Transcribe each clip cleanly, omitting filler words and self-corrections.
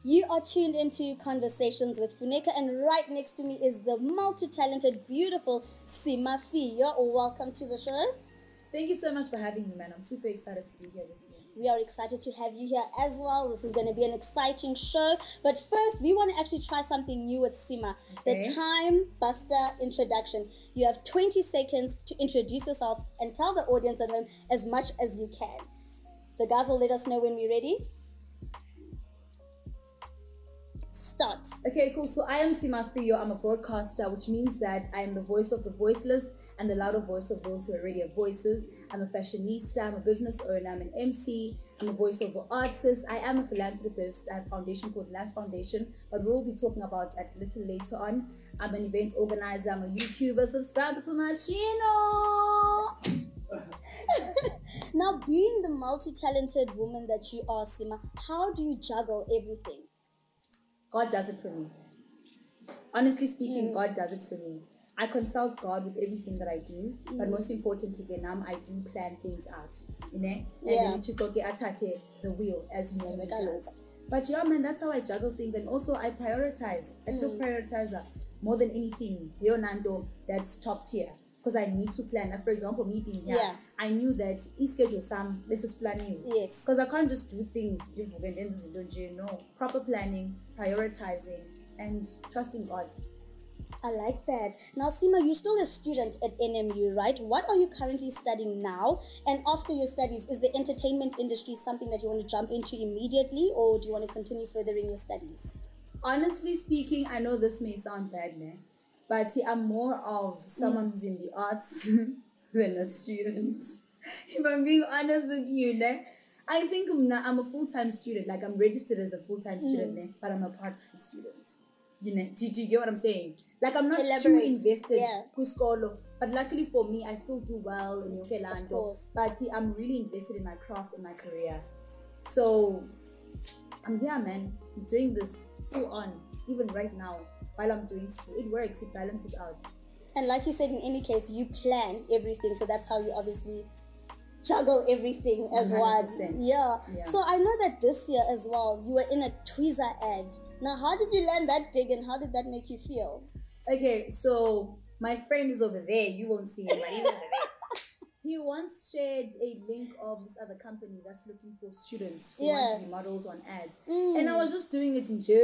You are tuned into Conversations with Funeka, and right next to me is the multi-talented, beautiful Sima Fiyo. Welcome to the show. Thank you so much for having me, man. I'm super excited to be here with you. We are excited to have you here as well. This is going to be an exciting show. But first, we want to actually try something new with Sima. Okay. The Time Buster introduction. You have 20 seconds to introduce yourself and tell the audience at home as much as you can. The guys will let us know when we're ready. Start. Okay, cool. So I am Sima Fiyo. I'm a broadcaster, which means that I am the voice of the voiceless and the louder voice of those who already have voices. I'm a fashionista, I'm a business owner, I'm an MC, I'm a voiceover artist, I am a philanthropist. I have a foundation called Last Foundation, but we'll be talking about that a little later on. I'm an events organizer, I'm a YouTuber. Subscribe to my channel. Now, being the multi-talented woman that you are, Sima, how do you juggle everything? God does it for me. Honestly speaking, God does it for me. I consult God with everything that I do, but most importantly, I do plan things out, you know? And then to go get the wheel as you normally does. But yeah, man, that's how I juggle things. And also I prioritize. I feel prioritizer more than anything. Nando, that's top tier. Because I need to plan. Like, for example, me being here, I knew that schedule some, let's just planning. Yes. Because I can't just do things, no. Proper planning, prioritizing, and trusting God. I like that. Now, Sima, you're still a student at NMU, right? What are you currently studying now? And after your studies, is the entertainment industry something that you want to jump into immediately, or do you want to continue furthering your studies? Honestly speaking, I know this may sound bad, man, but I'm more of someone who's in the arts than a student. If I'm being honest with you, né? I think I'm a full-time student. Like, I'm registered as a full-time student, né? But I'm a part-time student. You know, do you get what I'm saying? Like, I'm not too invested but luckily for me, I still do well in Of course. But I'm really invested in my craft and my career. So I'm here, man. I'm doing this full on, even right now while I'm doing school. It works, it balances out. And like you said, in any case, you plan everything, so that's how you obviously juggle everything as 100%. one. Yeah. So I know that this year as well, you were in a Twizzler ad. Now, how did you land that gig and how did that make you feel? Okay, so my friend is over there. You won't see him, but he's over there. He once shared a link of this other company that's looking for students who want to be models on ads. And I was just doing it in just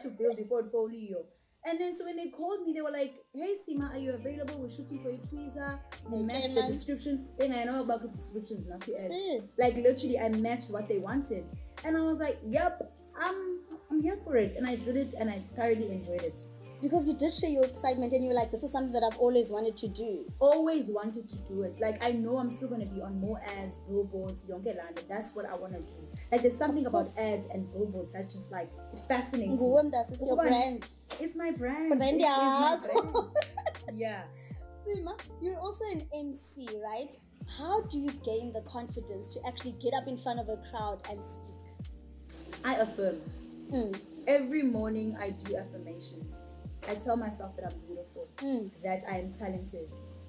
to build the portfolio. And then so when they called me, they were like, "Hey Sima, are you available? We're shooting for your Twizzler." They matched the description. Then I know about the descriptions, not the ads. Like, literally, I matched what they wanted. And I was like, "Yep, I'm here for it." And I did it and I thoroughly enjoyed it. Because you did share your excitement and you were like, this is something that I've always wanted to do. Always wanted to do it. Like, I know I'm still going to be on more ads, billboards, Yonke-land. That's what I want to do. Like, there's something about ads and billboards that's just like, it fascinates me. It's your brand. It's my brand. It is my brand. Yeah. Sima, you're also an MC, right? How do you gain the confidence to actually get up in front of a crowd and speak? I affirm. Every morning I do affirmations. I tell myself that I'm beautiful, that I am talented,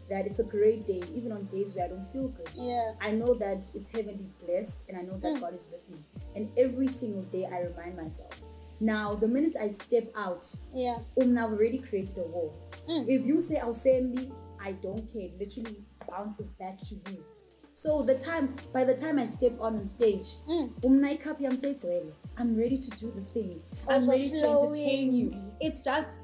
that it's a great day, even on days where I don't feel good. Yeah. I know that it's heavenly blessed, and I know that God is with me. And every single day I remind myself. Now, the minute I step out, I've already created a wall. If you say I'll say me, I don't care. It literally bounces back to you. So by the time I step on stage, I'm ready to do the things. I'm ready to entertain you. It's just,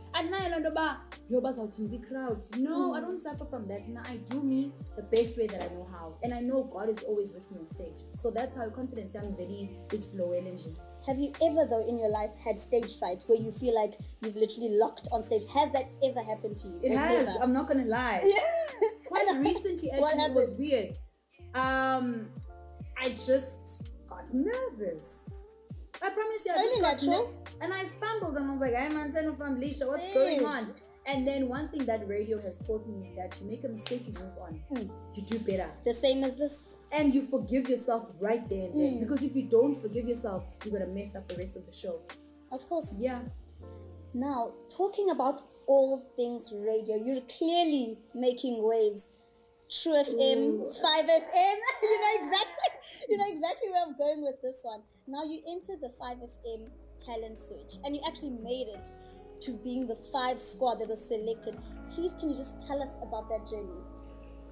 crowd. No, I don't suffer from that. Now I do me the best way that I know how. And I know God is always with me on stage. So that's how confidence I'm very is flow energy. Have you ever, though, in your life had stage fright where you feel like you've literally locked on stage? Has that ever happened to you? It has. Never? I'm not going to lie. Quite recently, actually, it was weird. I just got nervous. I promise you, I just got nervous. And I fumbled and I was like, I'm Anteno Famblicia, what's going on? And then one thing that radio has taught me is that you make a mistake, you move on. You do better. The same as this. And you forgive yourself right there and then. Because if you don't forgive yourself, you're going to mess up the rest of the show. Of course. Yeah. Now, talking about all things radio, you're clearly making waves. True FM, 5 FM. You know exactly where I'm going with this one. Now you entered the 5 FM talent search and you actually made it to being the 5 squad that was selected. Please, can you just tell us about that journey?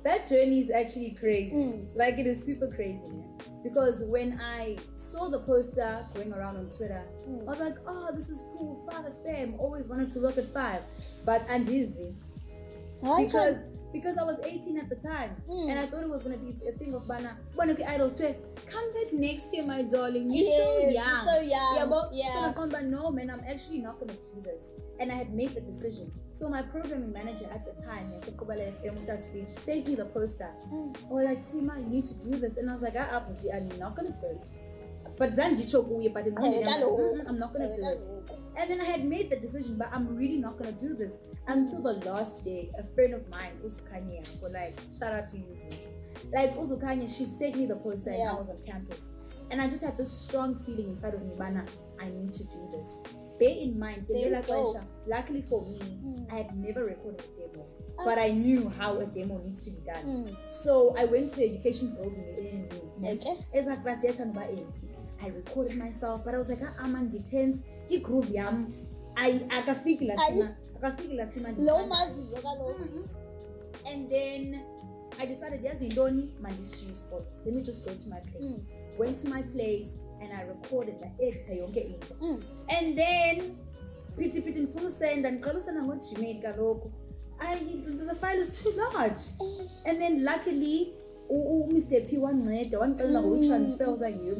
That journey is actually crazy. Like, it is super crazy, man. Because when I saw the poster going around on Twitter, I was like, oh, this is cool, 5FM. Always wanted to work at 5. But Andizi. Because I was 18 at the time, and I thought it was going to be a thing of Bana. Idols, come back next year, my darling. You're so young. You're so young. Yeah, but yeah. So no, man, I'm actually not going to do this. And I had made the decision. So my programming manager at the time, sent me the poster. I was like, Sima, you need to do this. And I was like, I'm not going to do it. But then I'm not going to do it. And then I had made the decision, but I'm really not going to do this. Until the last day, a friend of mine, Uzukanya, shout out to you, like Uzukanya, she sent me the poster and I was on campus. And I just had this strong feeling inside of me, Bana, I need to do this. Bear in mind, luckily for me, I had never recorded a demo. But I knew how a demo needs to be done. So I went to the education building I recorded myself, but I was like, I'm on tense. Groove yam. I and then I decided, let me just go to my place. Went to my place and I recorded the editor. And then piti full send and what you made the file is too large. And then luckily Mr. P one transfer. I was like, you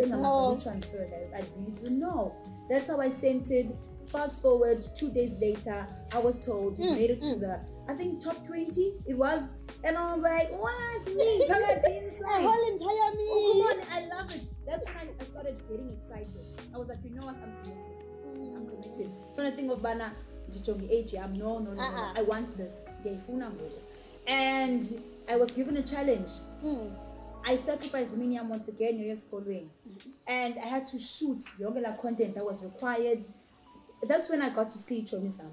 transfer, guys. I really didn't know. That's how I sent it. Fast forward 2 days later, I was told you made it to the, I think, top 20 it was. And I was like, what? Me? A whole entire me. Oh, come on, I love it. That's when I started getting excited. I was like, you know what? I'm committed. I'm committed. So nothing of Bana, no. I want this. And I was given a challenge. I sacrificed Miniam once again, years following. And I had to shoot younger content that was required. That's when I got to see Chomizam.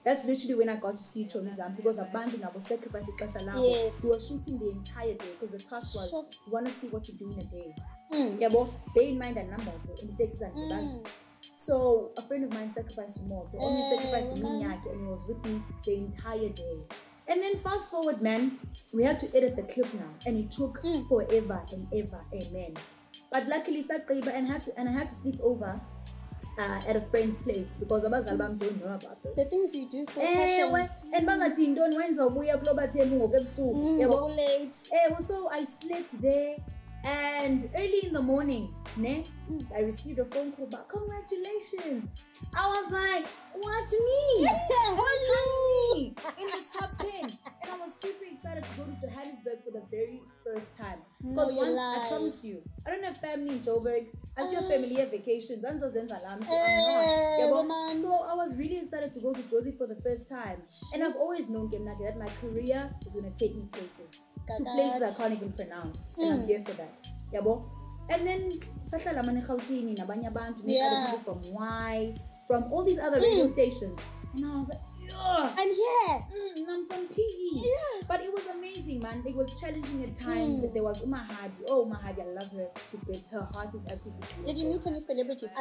That's literally when I got to see Chomizam, because abandoned, I was sacrificing Kashalabo. Yes. We were shooting the entire day because the task was, you want to see what you do in a day. Yeah, but bear in mind that number in the Texas and the buses. So a friend of mine sacrificed more. They only sacrificed Miniak, and he was with me the entire day. And then fast forward, man, we had to edit the clip now, and it took forever and ever, amen. But luckily, and I had to sleep over at a friend's place because abazalbam don't know about this. The things you do for passion. And bangathi don't wenza ubuya kuloba themu ngokebusuku. Yabo late. So I slept there, and early in the morning, I received a phone call back. Congratulations! I was like, what me? What me? In the top 10. And I was super excited to go to Johannesburg for the very first time. Because I promise you, I don't have family in Joburg. As your family have vacations, I'm not. So I was really excited to go to Josie for the first time. And I've always known that my career is going to take me places. To places I can't even pronounce. And I'm here for that. And then from Y, from all these other radio stations. And I was like, I'm here. I'm from PE. But it was amazing, man. It was challenging at times. There was Umahadi. Oh, Umahadi, I love her to bits. Her heart is absolutely beautiful. Did you meet any celebrities?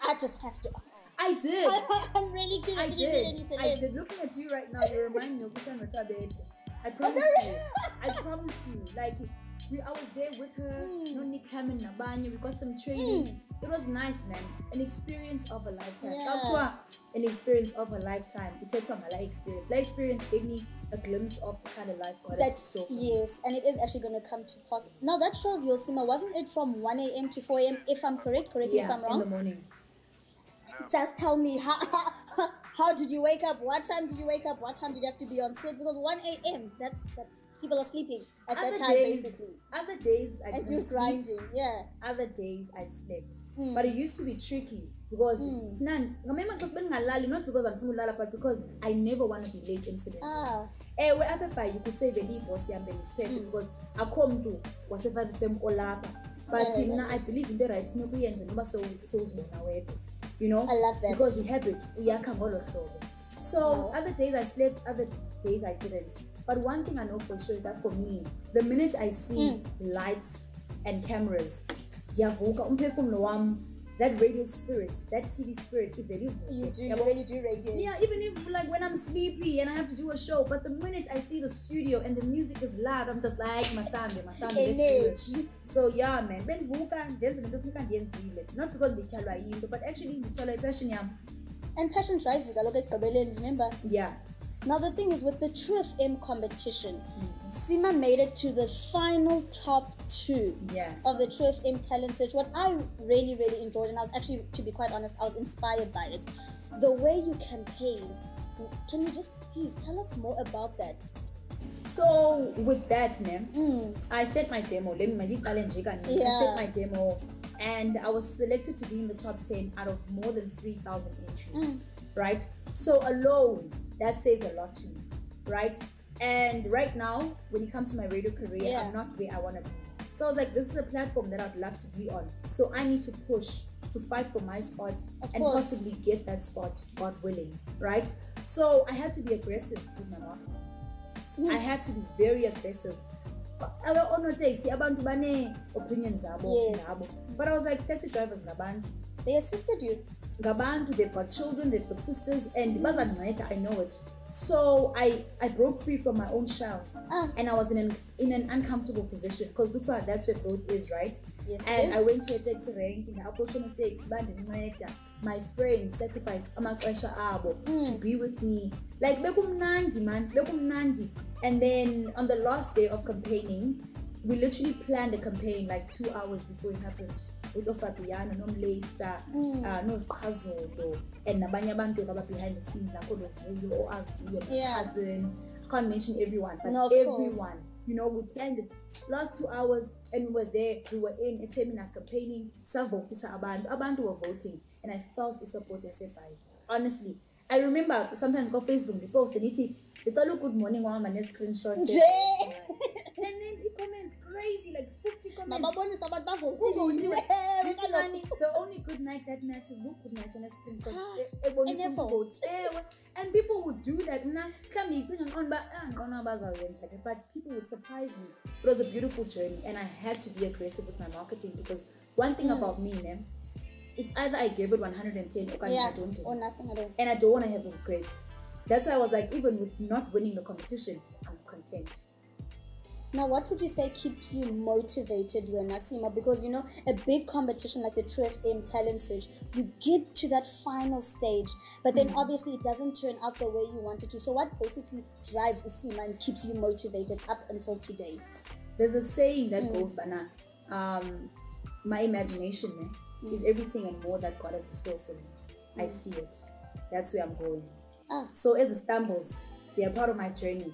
I just have to ask. I did. I'm really curious. Did you meet any celebrities? I did. Looking at you right now, you remind me of Utan Rotabed. I promise you. I promise you. Like, I was there with her. No Nick Hammond Nabanya. We got some training. It was nice, man. An experience of a lifetime. An experience of a lifetime. Life experience gave me a glimpse of the kind of life God has in store for me. Yes, and it is actually going to come to pass. Now, that show of yours, Sima, wasn't it from 1 a.m. to 4 a.m. if I'm correct? Correct me if I'm wrong. In the morning. Just tell me, how did you wake up? What time did you wake up? What time did you have to be on set? Because 1 a.m., that's people are sleeping at that time, basically. Other days I didn't sleep. Grinding, Other days I slept. But it used to be tricky because not because I'm from Lala, but because I never want to be late incidents. Wherever you could say the boss because I come to whatever the film Olaba. But I believe in the right you know, I love that. Because we have it. So other days I slept, other days I didn't. But one thing I know for sure is that for me, the minute I see lights and cameras, that radio spirit, that TV spirit, you really do radiate. Yeah, even if like when I'm sleepy and I have to do a show, but the minute I see the studio and the music is loud, I'm just like masambe, let's do it. So yeah, man, not because but actually passion yam. And passion drives you, remember? Yeah. Now the thing is, with the True FM competition, Sima made it to the final top 2 of the True FM talent search. What I really, really enjoyed, and I was actually, to be quite honest, I was inspired by it. The way you campaigned. Can you just please tell us more about that? So with that, I set my demo. I set my demo, and I was selected to be in the top 10 out of more than 3,000 entries. Right? So alone, that says a lot to me, right? And right now, when it comes to my radio career, I'm not where I want to be. So I was like, this is a platform that I'd love to be on. So I need to push to fight for my spot and possibly get that spot, God willing, right? So I had to be aggressive with my marketing. I had to be very aggressive. I don't know taxi, abantu bane opinions zabo. But I was like, taxi drivers ngabantu. They assisted you. Ngabantu, they've got children, they've got sisters, and I know it. So I broke free from my own shell, and I was in an uncomfortable position because that's where growth is, right? Yes. And I went to a taxi rank, and I approached on a taxi, my friends sacrificed amaxesha abo to be with me. Like bekumnandi, man, bekumnandi. And then on the last day of campaigning, we literally planned a campaign like 2 hours before it happened. With Fabiana, no Leicester, no Kazodo, and nabanye abantu behind the scenes, like or cousin. I can't mention everyone, but everyone. You know, we planned it last 2 hours, and we were there. We were in a terminus campaigning. Abantu were voting, and I felt the support. I said, "Bye." Honestly, I remember sometimes go Facebook, they post and it's all good morning, mom, and screenshots. And then he comments crazy, like 50 comments. The only good night that matters, good night on a screenshot. And people would do that. But people would surprise me. It was a beautiful journey, and I had to be aggressive with my marketing because one thing about me, it's either I give it 110 or I don't do or nothing at all. And I don't want to have regrets. That's why I was like, even with not winning the competition, I'm content. Now, what would you say keeps you motivated, you and Sima? Because, you know, a big competition like the True FM Talent Search, you get to that final stage, but then obviously it doesn't turn out the way you wanted to. So what basically drives Sima and keeps you motivated up until today? There's a saying that goes, Bana, my imagination is everything and more that God has in store for me. I see it. That's where I'm going. So as it stumbles, they are part of my journey.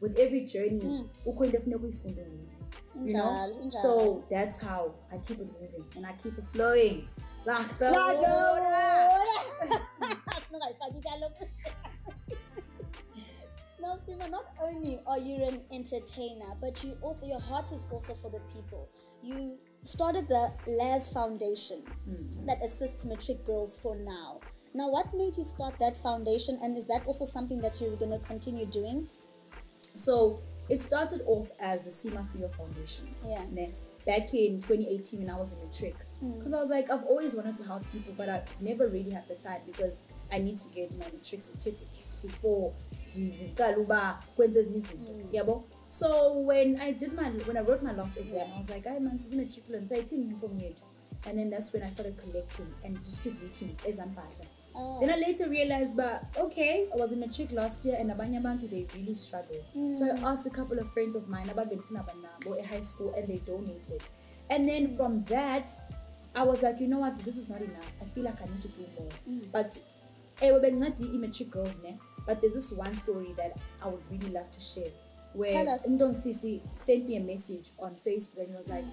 With every journey, you know? So that's how I keep it moving and I keep it flowing. Like the Now, Sima, not only are you an entertainer, but your heart is also for the people. You started the Laz Foundation that assists matric girls for now. Now, what made you start that foundation, and is that also something that you're going to continue doing? So it started off as the Sima Fiyo Foundation. Yeah. Back in 2018 when I was in matric, because I was like, I've always wanted to help people, but I never really had the time because I need to get my matric certificate before So when I wrote my last exam, I was like, "Hey man, this is matriculant, so I didn't from yet." And then that's when I started collecting and distributing as Ampata. Then I later realized, but okay, I was in matric last year and abanye abantu they really struggled. So I asked a couple of friends of mine about at high school and they donated. And then from that, I was like, you know what, this is not enough. I feel like I need to do more. But we're not the matric girls, but there's this one story that I would really love to share. Where Ndon Sisi sent me a message on Facebook and he was like,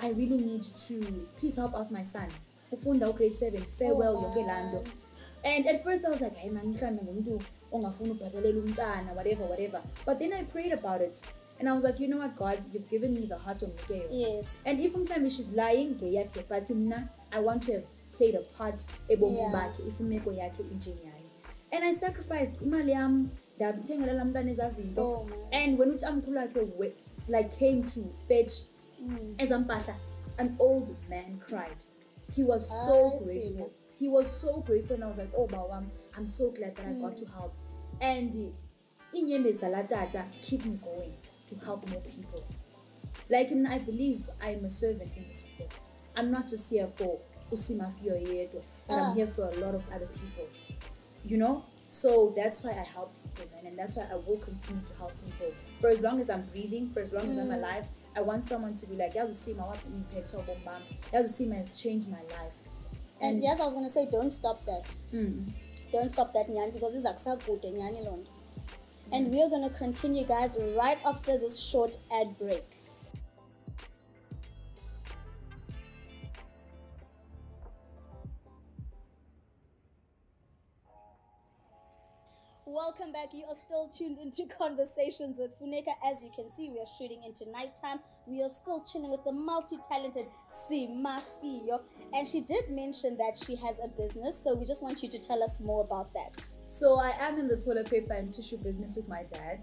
I really need to please help out my son. Grade 7, farewell, Yogelando. And at first I was like, hey man, whatever. But then I prayed about it. And I was like, you know what, God, you've given me the heart of Mikeo. Yes. And if sometimes she's lying, but I want to have played a part. And I sacrificed imaliam Oh, man. And when like came to fetch ezampahla, an old man cried. He was so grateful. He was so grateful, and I was like, oh Bawam, I'm so glad that I got to help. And keep me going to help more people. Like, and I believe I'm a servant in this world. I'm not just here for Sima Fiyo, but I'm here for a lot of other people. You know? So that's why I help people, man, and that's why I will continue to help people. For as long as I'm breathing, for as long as I'm alive, I want someone to be like, Sima, what impact Sima has changed my life. And yes, I was gonna say, don't stop that. Don't stop that, Nyan, because it's good, Nyan. And we are gonna continue, guys, right after this short ad break. Welcome back. You are still tuned into Conversations with Funeka. As you can see, we are shooting into nighttime. We are still chilling with the multi-talented Sima Fiyo. And she did mention that she has a business, so we just want you to tell us more about that. So I am in the toilet paper and tissue business with my dad.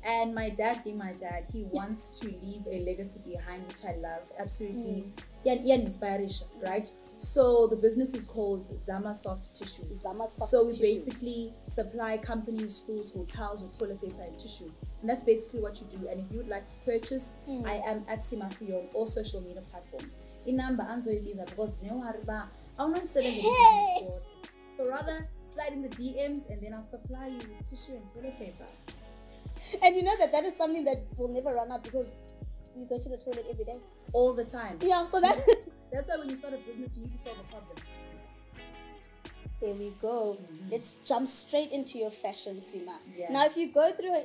And my dad, being my dad, he wants to leave a legacy behind, which I love. Absolutely. Yeah, inspiration, right? So the business is called Zama Soft Tissues. So we basically supply companies, schools, hotels with toilet paper and tissue. And that's basically what you do. And if you would like to purchase, I am at Sima Fiyo on all social media platforms. In number, because you know I want to sell it. So rather slide in the DMs and then I'll supply you with tissue and toilet paper. And you know that is something that will never run out because we go to the toilet every day. All the time. Yeah, so that's why when you start a business, you need to solve a problem. There we go. Let's jump straight into your fashion, Sima. Yeah. Now, if you go through her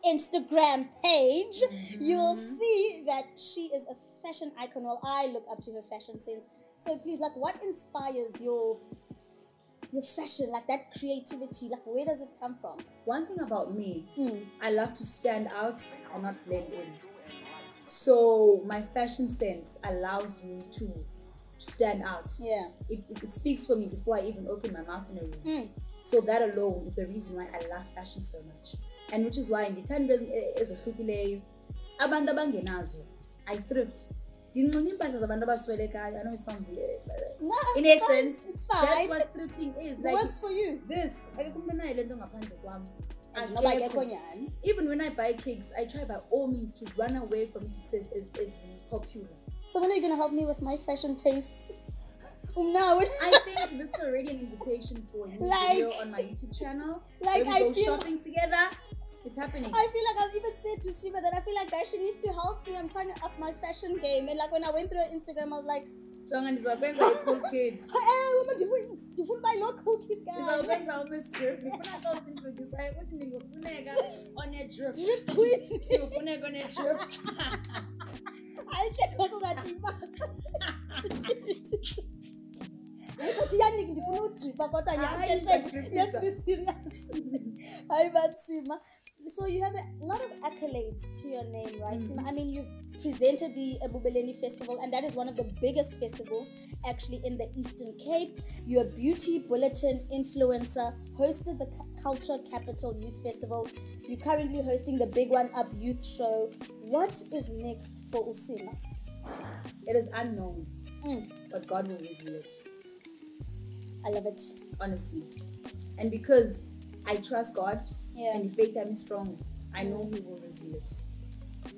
Instagram page, you will see that she is a fashion icon. Well, I look up to her fashion sense. So please, like, what inspires your fashion, like that creativity? Like, where does it come from? One thing about me, I love to stand out and not blend in. So my fashion sense allows me to stand out. Yeah. It speaks for me before I even open my mouth in a room. So that alone is the reason why I love fashion so much. And which is why in the 10 ezohlukileyo abantu abangenazo I thrift. I know it sounds weird, but no, in essence, it's fine. that's what thrifting is. It like, works for you. This. Even when I buy cakes, I try by all means to run away from it. It says is popular. So when are you gonna help me with my fashion taste? No, I think this is already an invitation for you video on my YouTube channel. Like where we go shopping together. It's happening. I feel like I even said to Sima that I feel like guys, she needs to help me. I'm trying to up my fashion game. And like when I went through her Instagram, I was like, Jonga ndizokwenza cool kid. Ndifuna buy lo cool kid guys. Ndizokwenza drip. Ndifuna xa uzintroduce ukuthi ndingofuneka on a drip. Drip queen. Ndingofuneka on a drip. I can't go that but let's be serious. So you have a lot of accolades to your name, right, Sima? I mean, you've presented the Ebubeleni Festival, and that is one of the biggest festivals actually in the Eastern Cape. You're a beauty bulletin influencer, hosted the Culture Capital Youth Festival. You're currently hosting the Big One Up Youth Show. What is next for Usima? It is unknown, but God will reveal it. I love it. Honestly. And because I trust God, yeah, and faith I'm strong, I know He will reveal it.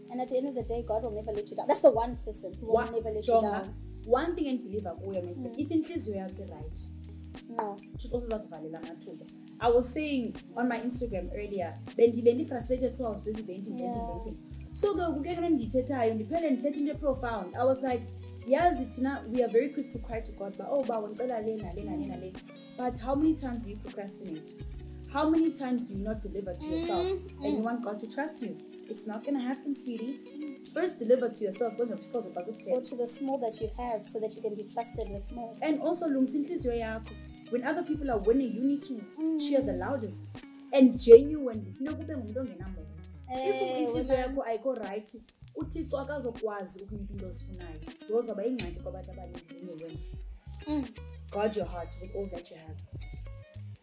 And at the end of the day, God will never let you down. That's the one person who will never let you down. One thing I believe is that if in case you are right, no. I was saying on my Instagram earlier, Bendy frustrated, so I was busy venting. So profound. I was like, yes, we are very quick to cry to God, but how many times do you procrastinate? How many times do you not deliver to yourself and you want God to trust you? It's not going to happen, sweetie. First, deliver to yourself or to the small that you have so that you can be trusted with more. And also, when other people are winning, you need to cheer the loudest and genuinely. If I go right, uThixo akazokwazi ukunika into ozifunayo because abayingxaki kwabantu abaninzi when you win. Guard your heart with all that you have.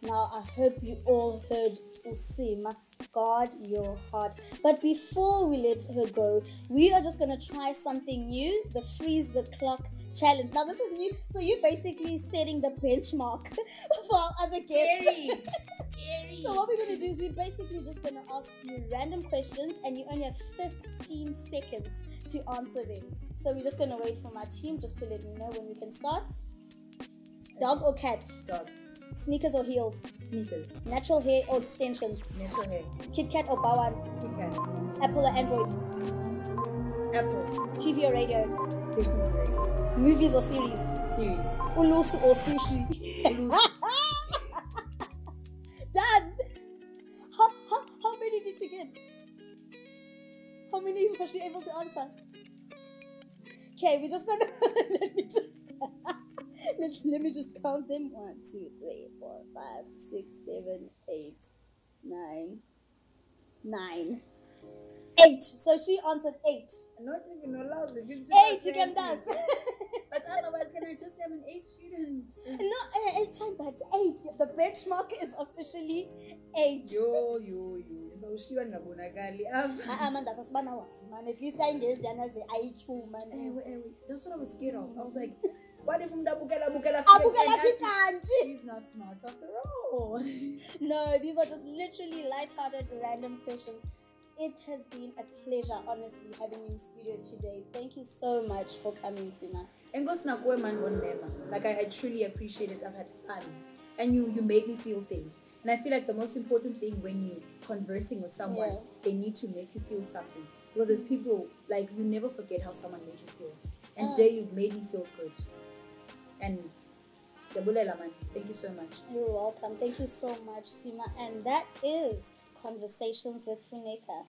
Now, I hope you all heard Sima. Guard your heart. But before we let her go, we are just going to try something new, the freeze the clock challenge. Now, this is new. So, you're basically setting the benchmark for our other guests. Scary. So, what we're going to do is we're basically just going to ask you random questions, and you only have 15 seconds to answer them. So, we're just going to wait for my team just to let me know when we can start. Dog or cat? Dog. Sneakers or heels? Sneakers. Natural hair or extensions? Natural hair. Kit Kat or Bawan? Kit Kat. Apple or Android? Apple. TV or radio? Definitely radio. Movies or series? Series. Ulusu or sushi? Ulusu. Done! How many did she get? How many was she able to answer? Okay, we're just gonna let me just count them. 1, 2, 3, 4, 5, 6, 7, 8, 9, 9, 8. So she answered 8. Not even allowed to 8, you can dance. But otherwise, can I just have an A student? No, it's fine, but 8. The benchmark is officially 8. Yo. Zawushiwa ngabonakali. Man, that's a man. At least I guess IQ, man. That's what I was scared of. I was like, what if Bukela He's not smart after all. No, these are just literally light-hearted random questions. It has been a pleasure, honestly, having you in studio today. Thank you so much for coming, Sima. Like I truly appreciate it. I've had fun. And you made me feel things. And I feel like the most important thing when you're conversing with someone, they need to make you feel something. Because there's people, like, you never forget how someone made you feel. And today you've made me feel good. And thank you so much. You're welcome. Thank you so much, Sima. And that is Conversations with Funeka.